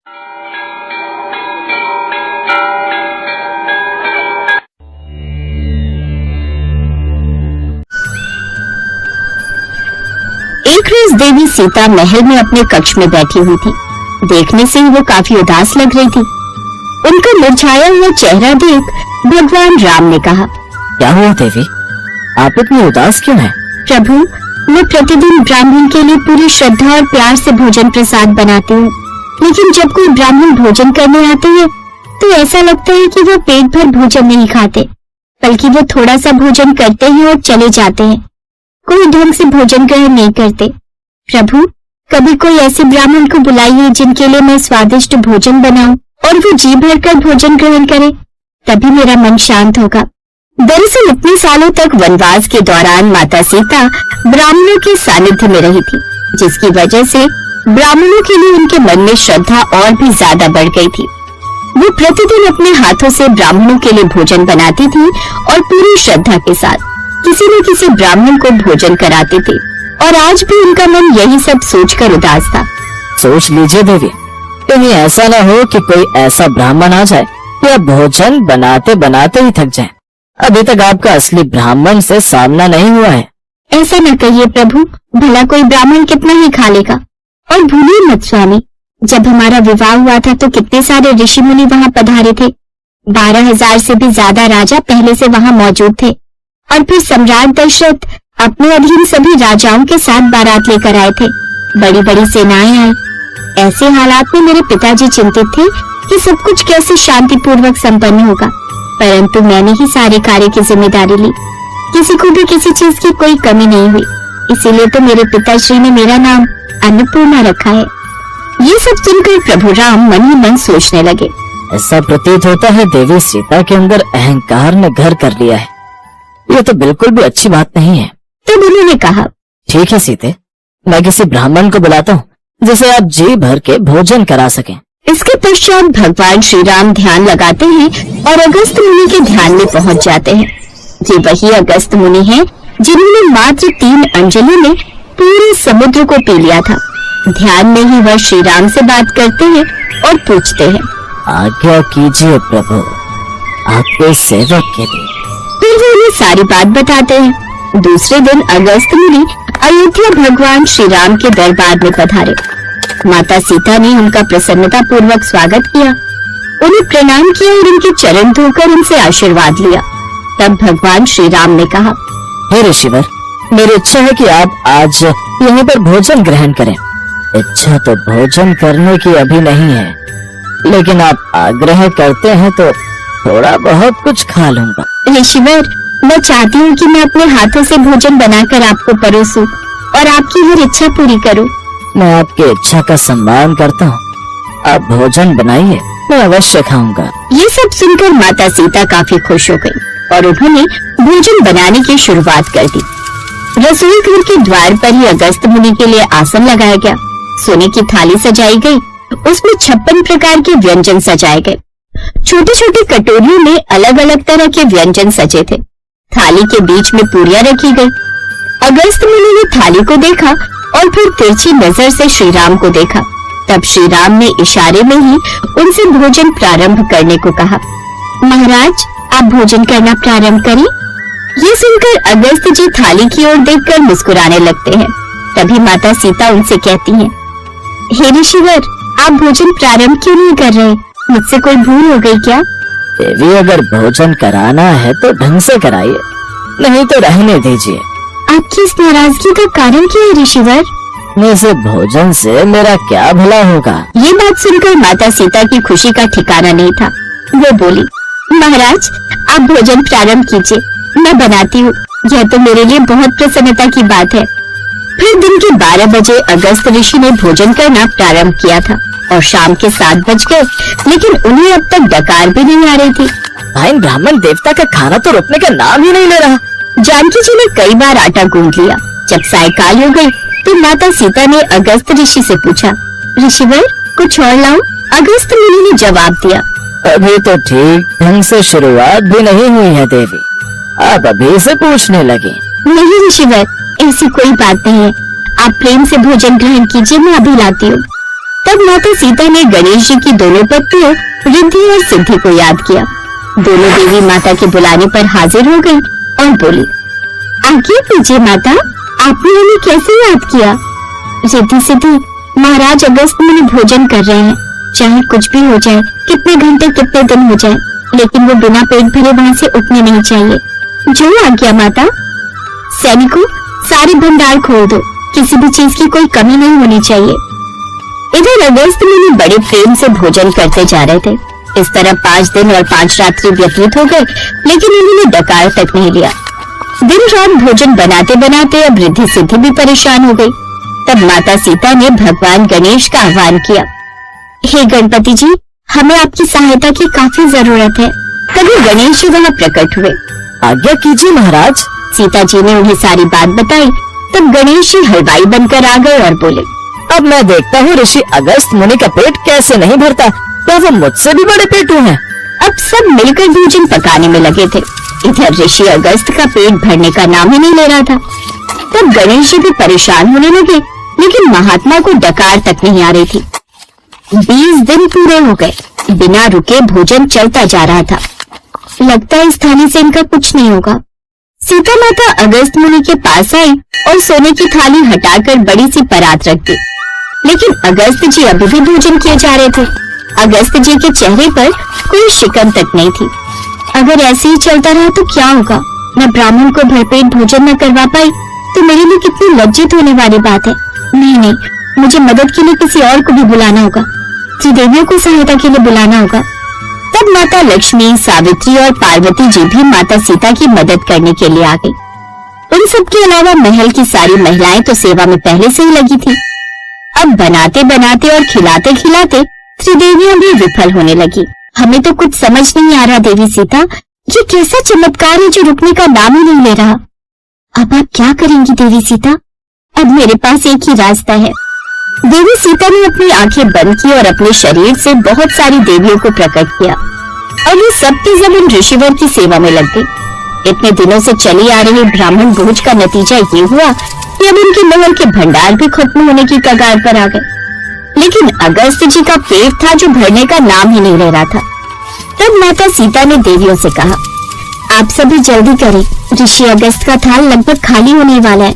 एक रोज देवी सीता महल में अपने कक्ष में बैठी हुई थी। देखने से ही वो काफी उदास लग रही थी। उनका मुरझाया हुआ चेहरा देख भगवान राम ने कहा, क्या हुआ देवी, आप इतनी उदास क्यों हैं? प्रभु, मैं प्रतिदिन ब्राह्मण के लिए पूरी श्रद्धा और प्यार से भोजन प्रसाद बनाती हूँ, लेकिन जब कोई ब्राह्मण भोजन करने आते हैं तो ऐसा लगता है कि वो पेट भर भोजन नहीं खाते, बल्कि वो थोड़ा सा भोजन करते हैं और चले जाते हैं। कोई ढंग से भोजन ग्रहण नहीं करते। प्रभु, कभी कोई ऐसे ब्राह्मण को बुलाइए जिनके लिए मैं स्वादिष्ट भोजन बनाऊं और वो जी भरकर भोजन ग्रहण करे, तभी मेरा मन शांत होगा। दरअसल इतने सालों तक वनवास के दौरान माता सीता ब्राह्मणों के सानिध्य में रही थी, जिसकी वजह से ब्राह्मणों के लिए उनके मन में श्रद्धा और भी ज्यादा बढ़ गई थी। वो प्रतिदिन अपने हाथों से ब्राह्मणों के लिए भोजन बनाती थी और पूरी श्रद्धा के साथ किसी न किसी ब्राह्मण को भोजन कराते थे, और आज भी उनका मन यही सब सोचकर उदास था। सोच लीजिए देवी, कहीं ऐसा न हो कि कोई ऐसा ब्राह्मण आ जाए या भोजन बनाते बनाते ही थक जाए। अभी तक आपका असली ब्राह्मण से सामना नहीं हुआ है। ऐसा न कहिए प्रभु, भला कोई ब्राह्मण कितना ही खा लेगा। और भूलिए मत स्वामी, जब हमारा विवाह हुआ था तो कितने सारे ऋषि मुनि वहाँ पधारे थे। 12,000 से भी ज्यादा राजा पहले से वहाँ मौजूद थे, और फिर सम्राट दशरथ अपने अधीन सभी राजाओं के साथ बारात लेकर आए थे। बड़ी बड़ी सेनाएं आई। ऐसे हालात में मेरे पिताजी चिंतित थे कि सब कुछ कैसे शांतिपूर्वक संपन्न होगा, परंतु मैंने ही सारे कार्य की जिम्मेदारी ली। किसी को भी किसी चीज की कोई कमी नहीं हुई, इसीलिए तो मेरे पिताश्री ने मेरा नाम अन्नपूर्णा रखा है। ये सब सुनकर प्रभु राम मन ही मन सोचने लगे। ऐसा प्रतीत होता है देवी सीता के अंदर अहंकार ने घर कर लिया है। ये तो बिल्कुल भी अच्छी बात नहीं है। तब उन्होंने कहा, ठीक है सीते, मैं किसी ब्राह्मण को बुलाता हूँ जिसे आप जी भर के भोजन करा सकें। इसके पश्चात भगवान श्री राम ध्यान लगाते हैं और अगस्त मुनि के ध्यान में पहुंच जाते हैं। ये वही अगस्त मुनि हैं जिन्होंने मात्र 3 अंजलि में पूरे समुद्र को पी लिया था। ध्यान में ही वह श्री राम से बात करते हैं और पूछते हैं, आज्ञा कीजिए प्रभु, आपके सेवक के लिए। फिर वो उन्हें सारी बात बताते हैं। दूसरे दिन अगस्त मुनि अयोध्या भगवान श्री राम के दरबार में पधारे। माता सीता ने उनका प्रसन्नता पूर्वक स्वागत किया, उन्हें प्रणाम किया और उनके चरण धोकर उनसे आशीर्वाद लिया। तब भगवान श्री राम ने कहा, हे ऋषिवर, मेरी इच्छा है कि आप आज यहाँ पर भोजन ग्रहण करें। इच्छा तो भोजन करने की अभी नहीं है, लेकिन आप आग्रह करते हैं तो थोड़ा बहुत कुछ खा लूंगा। ऋषिवर, मैं चाहती हूँ कि मैं अपने हाथों से भोजन बनाकर आपको परोसूं और आपकी हर इच्छा पूरी करूँ। मैं आपकी इच्छा का सम्मान करता हूँ, आप भोजन बनाइए, मैं अवश्य खाऊंगा। ये सब सुनकर माता सीता काफी खुश हो गई और उन्होंने भोजन बनाने की शुरुआत कर दी। रसोई घर के द्वार पर ही अगस्त मुनि के लिए आसन लगाया गया। सोने की थाली सजाई गई, उसमें 56 प्रकार के व्यंजन सजाए गए। छोटी छोटी कटोरियों में अलग अलग तरह के व्यंजन सजे थे। थाली के बीच में पूरियां रखी गई। अगस्त मुनि ने थाली को देखा और फिर तिरछी नजर से श्री राम को देखा। तब श्री राम ने इशारे में ही उनसे भोजन प्रारंभ करने को कहा। महाराज, आप भोजन करना प्रारंभ करें। ये सुनकर अगस्त जी थाली की ओर देखकर मुस्कुराने लगते हैं। तभी माता सीता उनसे कहती हैं, हे ऋषिवर, आप भोजन प्रारंभ क्यों नहीं कर रहे? मुझसे कोई भूल हो गई क्या? देवी, अगर भोजन कराना है तो ढंग से कराइए, नहीं तो रहने दीजिए। आपकी इस नाराजगी का कारण क्या है ऋषिवर? मुझे भोजन से मेरा क्या भला होगा? ये बात सुनकर माता सीता की खुशी का ठिकाना नहीं था। वो बोली, महाराज, आप भोजन प्रारंभ कीजिए, मैं बनाती हूँ। यह तो मेरे लिए बहुत प्रसन्नता की बात है। फिर दिन के 12 बजे अगस्त ऋषि ने भोजन करना प्रारंभ किया था और शाम के 7 बज गए, लेकिन उन्हें अब तक डकार भी नहीं आ रही थी। भाई, ब्राह्मण देवता का खाना तो रुकने का नाम ही नहीं ले रहा। जानकी जी ने कई बार आटा गूंथ लिया। जब सायकाल हो गई तो माता सीता ने अगस्त ऋषि से पूछा, ऋषिवर, कुछ और लाऊं? अगस्त मुनि ने जवाब दिया, अभी तो ठीक ढंग से शुरुआत भी नहीं हुई है देवी, आप अभी से पूछने लगे। नहीं ऋषिवर, ऐसी कोई बात नहीं है, आप प्रेम से भोजन ग्रहण कीजिए, मैं अभी लाती हूँ। तब तब माता सीता ने गणेश जी की दोनों पत्नियों रिद्धि और सिद्धि को याद किया। दोनों देवी माता के बुलाने पर हाजिर हो गई और बोली, आगे पूछिए माता, आपने हमें कैसे याद किया? रिद्धि सिद्धि, महाराज अगस्त मुनि भोजन कर रहे हैं। चाहे कुछ भी हो जाए, कितने घंटे कितने दिन हो जाए, लेकिन वो बिना पेट भरे वहाँ से उठने नहीं चाहिए। जो आज्ञा माता। सैनिकों, सारे भंडार खोल दो, किसी भी चीज की कोई कमी नहीं होनी चाहिए। इधर अगस्त मुनि बड़े प्रेम से भोजन करते जा रहे थे। इस तरह 5 दिन और 5 रात्रि व्यतीत हो गए, लेकिन उन्होंने डकार तक नहीं लिया। दिन रात भोजन बनाते बनाते अब रिद्धि सिद्धि भी परेशान हो गई। तब माता सीता ने भगवान गणेश का आह्वान किया, हे गणपति जी, हमें आपकी सहायता की काफी जरूरत है। तभी गणेश जी वहाँ प्रकट हुए। आज्ञा कीजिए महाराज। सीता जी ने उन्हें सारी बात बताई। तब गणेश जी हलवाई बनकर आ गए और बोले, अब मैं देखता हूँ ऋषि अगस्त मुनि का पेट कैसे नहीं भरता, तो वो मुझसे भी बड़े पेटू हैं। अब सब मिलकर भोजन पकाने में लगे थे। इधर ऋषि अगस्त का पेट भरने का नाम ही नहीं ले रहा था। तब गणेश जी भी परेशान होने लगे, लेकिन महात्मा को डकार तक नहीं आ रही थी। 20 दिन पूरे हो गए, बिना रुके भोजन चलता जा रहा था। लगता है इस थाली से इनका कुछ नहीं होगा। सीता माता अगस्त मुनि के पास आई और सोने की थाली हटाकर बड़ी सी परात रख दी। लेकिन अगस्त जी अभी भी भोजन किए जा रहे थे। अगस्त जी के चेहरे पर कोई शिकन तक नहीं थी। अगर ऐसे ही चलता रहा तो क्या होगा? मैं ब्राह्मण को भरपेट भोजन न करवा पाई तो मेरे लिए कितनी लज्जित होने वाली बात है। नहीं, मुझे मदद के लिए किसी और को भी बुलाना होगा। त्रिदेवियों को सहायता के लिए बुलाना होगा। तब माता लक्ष्मी, सावित्री और पार्वती जी भी माता सीता की मदद करने के लिए आ गई। उन सब के अलावा महल की सारी महिलाएं तो सेवा में पहले से ही लगी थी। अब बनाते बनाते और खिलाते खिलाते त्रिदेवियां भी विफल होने लगी। हमें तो कुछ समझ नहीं आ रहा देवी सीता, ये कैसा चमत्कार है जो रुकने का नाम ही नहीं ले रहा। अब आप क्या करेंगी देवी सीता? अब मेरे पास एक ही रास्ता है। देवी सीता ने अपनी आंखें बंद की और अपने शरीर से बहुत सारी देवियों को प्रकट किया और ये सबके सब उन ऋषिवर की सेवा में लग गई। इतने दिनों से चली आ रही ब्राह्मण भोज का नतीजा ये हुआ कि अब उनके महल के भंडार भी खत्म होने की कगार पर आ गए। लेकिन अगस्त जी का पेट था जो भरने का नाम ही नहीं ले रहा था। तब माता सीता ने देवियों से कहा, आप सभी जल्दी करें, ऋषि अगस्त का थाल लगभग खाली होने वाला है।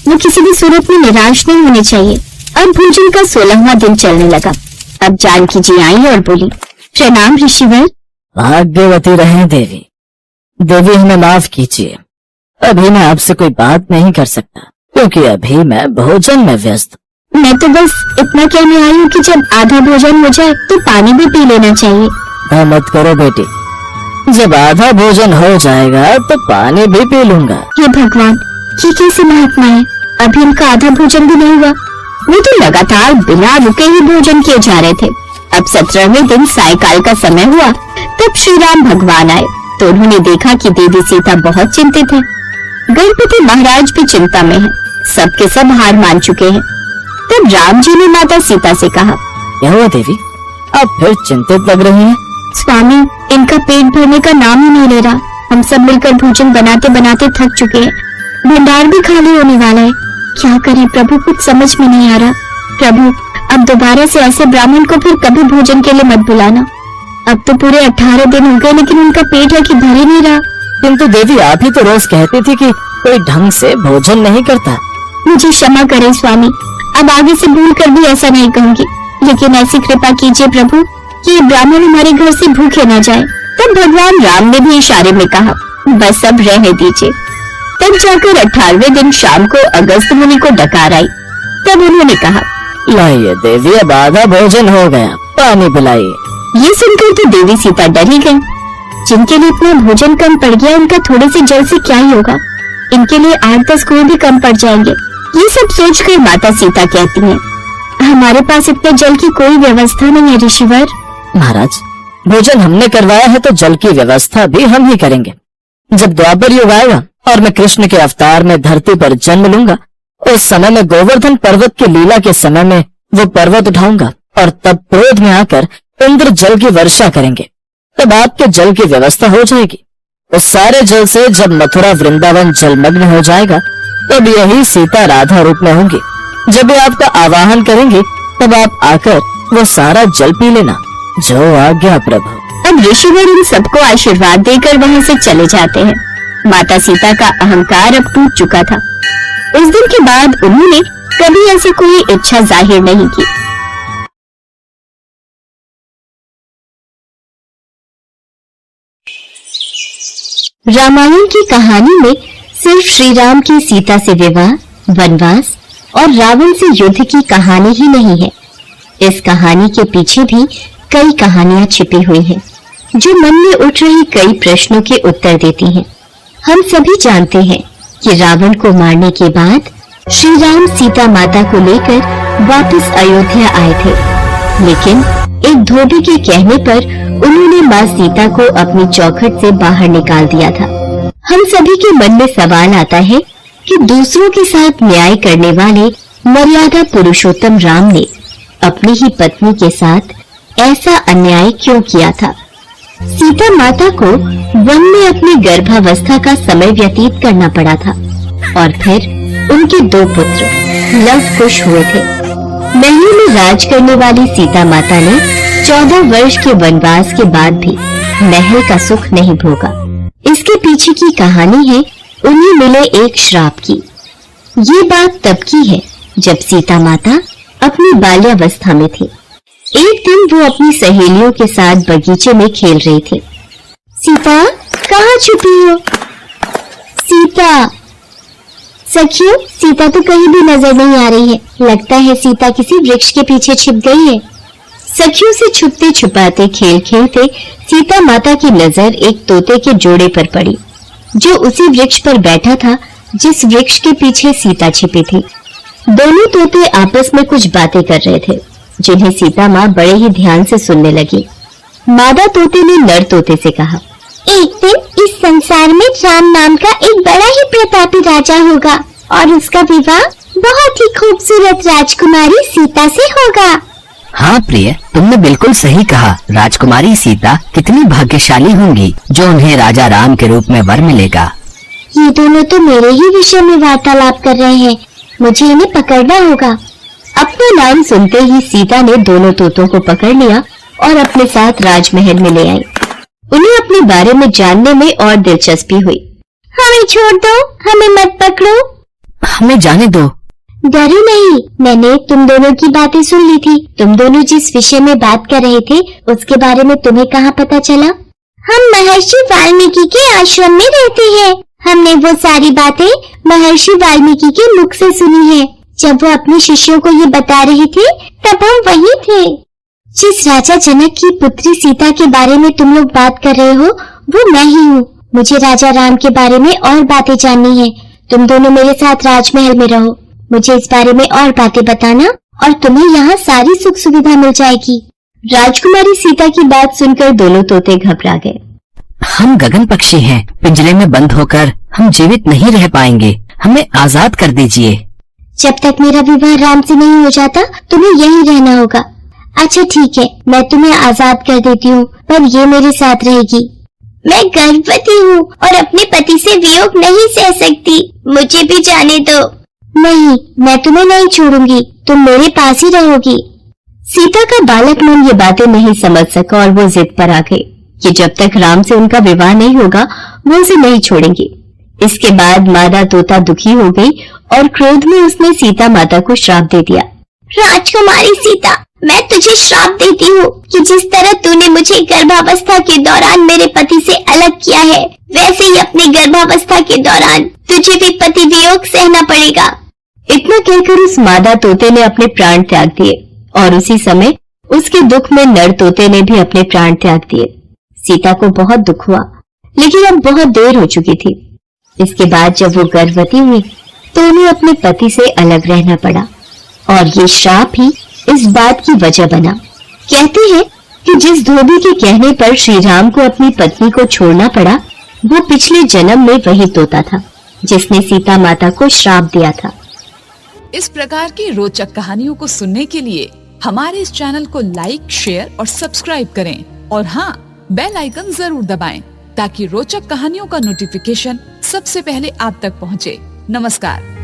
वो किसी भी सूरत में निराश नहीं होने चाहिए। अब भोजन का 16वां दिन चलने लगा। अब जानकी जी आई और बोली, प्रणाम ऋषिवर। भाग्यवती रहें देवी। देवी हमें माफ कीजिए, अभी मैं आपसे कोई बात नहीं कर सकता क्योंकि अभी मैं भोजन में व्यस्त। मैं तो बस इतना कहने आई हूँ कि जब आधा भोजन हो जाए तो पानी भी पी लेना चाहिए। मत करो बेटी, जब आधा भोजन हो जाएगा तो पानी भी पी लूंगा। हे भगवान, ये कैसे महात्मा है? अभी इनका आधा भोजन भी नहीं हुआ। वो तो लगातार बिना रुके ही भोजन किए जा रहे थे। अब 17वें दिन सायकाल का समय हुआ। तब श्री राम भगवान आए तो उन्होंने देखा कि देवी सीता बहुत चिंतित है। गणपति महाराज भी चिंता में है। सबके सब हार मान चुके हैं। तब राम जी ने माता सीता से कहा, क्या हुआ देवी, आप फिर चिंतित लग रही हैं? स्वामी, इनका पेट भरने का नाम ही नहीं ले रहा। हम सब मिलकर भोजन बनाते बनाते थक चुके हैं। भंडार भी खाली होने वाला है। क्या करें प्रभु, कुछ समझ में नहीं आ रहा। प्रभु, अब दोबारा से ऐसे ब्राह्मण को फिर कभी भोजन के लिए मत बुलाना। अब तो पूरे 18 दिन हो गए लेकिन उनका पेट है कि भर ही नहीं रहा। किंतु देवी, आप ही तो रोज कहती थी कि कोई ढंग से भोजन नहीं करता। मुझे क्षमा करें स्वामी, अब आगे से भूल कर भी ऐसा नहीं कहूंगी। लेकिन ऐसी कृपा कीजिए प्रभु कि ये ब्राह्मण हमारे घर से भूखे न जाए। तब भगवान राम ने भी इशारे में कहा, बस अब रहने दीजिए। तब जाकर 18वें दिन शाम को अगस्त मुनि को डकार आई। तब उन्होंने कहा, लाइए देवी, अब आधा भोजन हो गया, पानी पिलाइए। ये सुनकर तो देवी सीता डर ही गई। जिनके लिए इतना भोजन कम पड़ गया, उनका थोड़े से जल से क्या ही होगा। इनके लिए 8-10 कुएं भी कम पड़ जाएंगे। ये सब सोचकर माता सीता कहती हैं, हमारे पास इतने जल की कोई व्यवस्था नहीं है ऋषिवर। महाराज, भोजन हमने करवाया है तो जल की व्यवस्था भी हम ही करेंगे। जब द्वापर युग आएगा और मैं कृष्ण के अवतार में धरती पर जन्म लूंगा, उस समय में गोवर्धन पर्वत की लीला के समय में वो पर्वत उठाऊंगा और तब क्रोध में आकर इंद्र जल की वर्षा करेंगे। तब आपके जल की व्यवस्था हो जाएगी। उस सारे जल से जब मथुरा वृंदावन जलमग्न हो जाएगा, तब यही सीता राधा रूप में होंगी। जब वे आपका आवाहन करेंगे तब आप आकर वो सारा जल पी लेना। जो आज्ञा प्रभु। अब ऋषिवर इन सबको आशीर्वाद देकर वहां से चले जाते हैं। माता सीता का अहंकार अब टूट चुका था। उस दिन के बाद उन्होंने कभी ऐसी कोई इच्छा जाहिर नहीं की। रामायण की कहानी में सिर्फ श्री राम की सीता से विवाह, वनवास और रावण से युद्ध की कहानी ही नहीं है। इस कहानी के पीछे भी कई कहानियां छिपी हुई हैं, जो मन में उठ रही कई प्रश्नों के उत्तर देती हैं। हम सभी जानते हैं कि रावण को मारने के बाद श्री राम सीता माता को लेकर वापस अयोध्या आए थे, लेकिन एक धोबी के कहने पर उन्होंने माँ सीता को अपनी चौखट से बाहर निकाल दिया था। हम सभी के मन में सवाल आता है कि दूसरों के साथ न्याय करने वाले मर्यादा पुरुषोत्तम राम ने अपनी ही पत्नी के साथ ऐसा अन्याय क्यों किया था। सीता माता को वन में अपनी गर्भावस्था का समय व्यतीत करना पड़ा था और फिर उनके 2 पुत्र लव कुश हुए थे। महल में राज करने वाली सीता माता ने 14 वर्ष के वनवास के बाद भी महल का सुख नहीं भोगा। इसके पीछे की कहानी है उन्हें मिले एक श्राप की। ये बात तब की है जब सीता माता अपनी बाल्यावस्था में थी। एक दिन वो अपनी सहेलियों के साथ बगीचे में खेल रही थी। सीता, कहाँ छुपी हो? सीता, सखियों, सीता तो कहीं भी नजर नहीं आ रही है। लगता है सीता किसी वृक्ष के पीछे छिप गई है। सखियों से छुपते छुपाते खेल खेलते सीता माता की नजर एक तोते के जोड़े पर पड़ी, जो उसी वृक्ष पर बैठा था जिस वृक्ष के पीछे सीता छिपी थी। दोनों तोते आपस में कुछ बातें कर रहे थे, जिन्हें सीता माँ बड़े ही ध्यान से सुनने लगी। मादा तोते ने नर तोते से कहा, एक दिन इस संसार में राम नाम का एक बड़ा ही प्रतापी राजा होगा और उसका विवाह बहुत ही खूबसूरत राजकुमारी सीता से होगा। हाँ प्रिय, तुमने बिल्कुल सही कहा। राजकुमारी सीता कितनी भाग्यशाली होंगी जो उन्हें राजा राम के रूप में वर मिलेगा। ये दोनों तो मेरे ही विषय में वार्तालाप कर रहे हैं, मुझे इन्हें पकड़ना होगा। अपना नाम सुनते ही सीता ने दोनों तोतों को पकड़ लिया और अपने साथ राजमहल में ले आई। उन्हें अपने बारे में जानने में और दिलचस्पी हुई। हमें छोड़ दो, हमें मत पकड़ो। हमें जाने दो। डरो नहीं, मैंने तुम दोनों की बातें सुन ली थी। तुम दोनों जिस विषय में बात कर रहे थे उसके बारे में तुम्हें कहाँ पता चला? हम महर्षि वाल्मीकि के आश्रम में रहते हैं। हमने वो सारी बातें महर्षि वाल्मीकि के मुख से सुनी है। जब वो अपने शिष्यों को ये बता रहे थे तब हम वहीं थे। जिस राजा जनक की पुत्री सीता के बारे में तुम लोग बात कर रहे हो वो मैं ही हूँ। मुझे राजा राम के बारे में और बातें जाननी है। तुम दोनों मेरे साथ राजमहल में रहो। मुझे इस बारे में और बातें बताना और तुम्हें यहाँ सारी सुख सुविधा मिल जाएगी। राजकुमारी सीता की बात सुनकर दोनों तोते घबरा गए। हम गगन पक्षी हैं, पिंजरे में बंद होकर हम जीवित नहीं रह पाएंगे। हमें आजाद कर दीजिए। जब तक मेरा विवाह राम से नहीं हो जाता तुम्हें यहीं रहना होगा। अच्छा ठीक है, मैं तुम्हें आजाद कर देती हूँ, पर ये मेरे साथ रहेगी। मैं गर्भवती हूँ और अपने पति से वियोग नहीं सह सकती। मुझे भी जाने दो। नहीं, मैं तुम्हें नहीं छोड़ूंगी, तुम मेरे पास ही रहोगी। सीता का बालक मन ये बातें नहीं समझ सका और वो जिद पर आ गई कि जब तक राम से उनका विवाह नहीं होगा वो उसे नहीं छोड़ेंगी। इसके बाद मादा तोता दुखी हो गई और क्रोध में उसने सीता माता को श्राप दे दिया। राजकुमारी सीता, मैं तुझे श्राप देती हूँ कि जिस तरह तूने मुझे गर्भावस्था के दौरान मेरे पति से अलग किया है, वैसे ही अपनी गर्भावस्था के दौरान तुझे भी पति वियोग सहना पड़ेगा। इतना कहकर उस मादा तोते ने अपने प्राण त्याग दिए और उसी समय उसके दुख में नर तोते ने भी अपने प्राण त्याग दिए। सीता को बहुत दुख हुआ, लेकिन अब बहुत देर हो चुकी थी। इसके बाद जब वो गर्भवती हुई तो उन्हें अपने पति से अलग रहना पड़ा और ये श्राप ही इस बात की वजह बना। कहते हैं कि जिस धोबी के कहने पर श्री राम को अपनी पत्नी को छोड़ना पड़ा, वो पिछले जन्म में वही तोता था जिसने सीता माता को श्राप दिया था। इस प्रकार की रोचक कहानियों को सुनने के लिए हमारे इस चैनल को लाइक, शेयर और सब्सक्राइब करें और हाँ, बेल आइकन जरूर दबाएं ताकि रोचक कहानियों का नोटिफिकेशन सबसे पहले आप तक पहुँचे। नमस्कार।